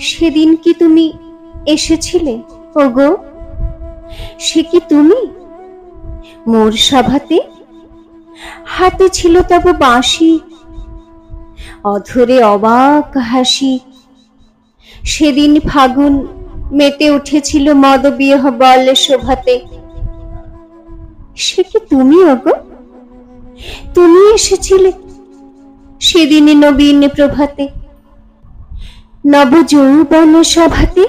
সেদিন কি তুমি এসেছিলে ওগো? সে কি তুমি মোর সভাতে? হাতে ছিল তব বাঁশি, অধরে অবাক হাসি। সেদিন ফাগুন মেতে উঠেছিল মদবিহ বল শোভাতে। সে কি তুমি ওগো? তুমি এসেছিলে সেদিন নবীন প্রভাতে, নব যৌবন সভাতে।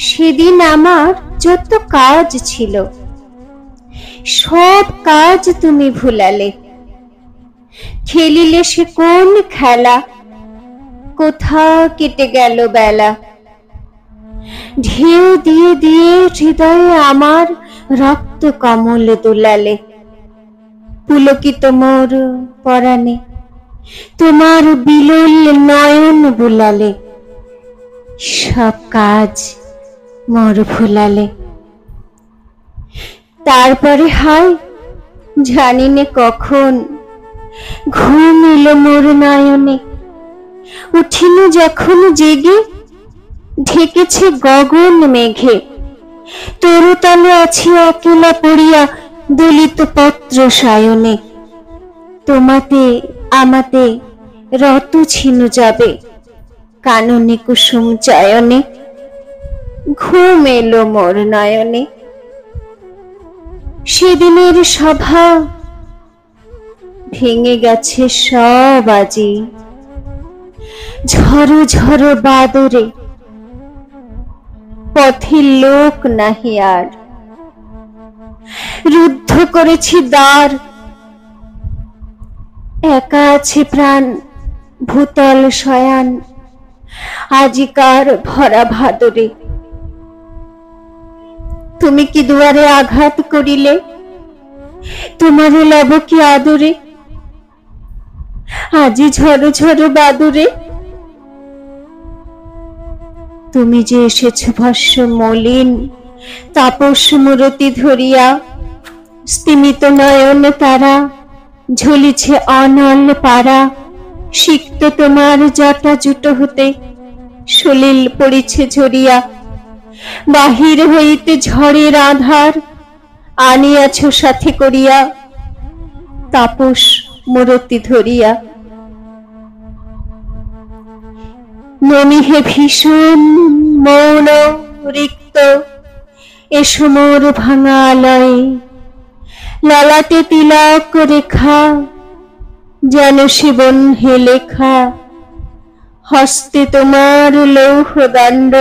সেদিন আমার যত কাজ ছিল সব কাজ তুমি ভুলালে। খেলিলে সে কোন খেলা, কোথা কেটে গেল বেলা। ঢেউ দিয়ে দিয়ে হৃদয়ে আমার রক্ত কমল দোলালে। পুলকিত মোর পরাণে তোমার বিলোল নয়ন বুলালে। সব কাজ মোর ভুলালে। তারপরে হায় জানি নে কখন ঘুম এলো মোর নয়নে। উঠিল যখন জেগে ঢেকেছে গগন মেঘে। তরুতলে আছি একলা পড়িয়া দলিত পত্র সায়নে। তোমাতে আমাতে রত ছিন্ন যাবে কাননে কুসুম চয়নে। ঘুম এলো মোর নয়নে। সেদিনের সভা ভেঙে গেছে সব আজি। ঝড়ো ঝড়ো বাদরে পথে লোক নাহি আর। রুদ্ধ করেছি দ্বার, একা আছে প্রাণ ভূতল শয়ান আজিকার ভরা ভাদরে। তুমি কি দুয়ারে আঘাত করিলে? তোমারে লব কি আদরে? আজি ঝড়ো ঝড়ো বাদরে। তুমি যে এসেছ ভস্য মলিন তাপস মূরতি ধরিয়া। স্তিমিত নয়ন তারা ঝুলিছে অনল পারা। সিক্ত তোমার জটা জুটো হতে সলিল পড়িছে ঝরিয়া। বাহির হইতে ঝড়ের আধার আনিয়াছ সাথে করিয়া। তাপস মূরতি ধরিয়া নমিহে ভীষণ মৌন রিক্ত এসো মোর ভাঙা আলয়ে। ললাটে তিলক রেখা যেন শিবন্ধে লেখা। হস্তে তোমার লৌহ দণ্ড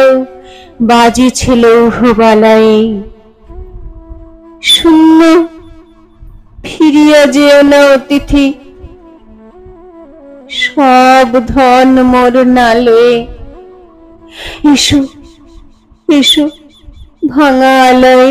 বাজিছে লৌহ বালায়ে। শূন্য ফিরিয়া যেও না অতিথি, সব ধন মোর নালয়ে। এসো এসো ভাঙা আলয়ে।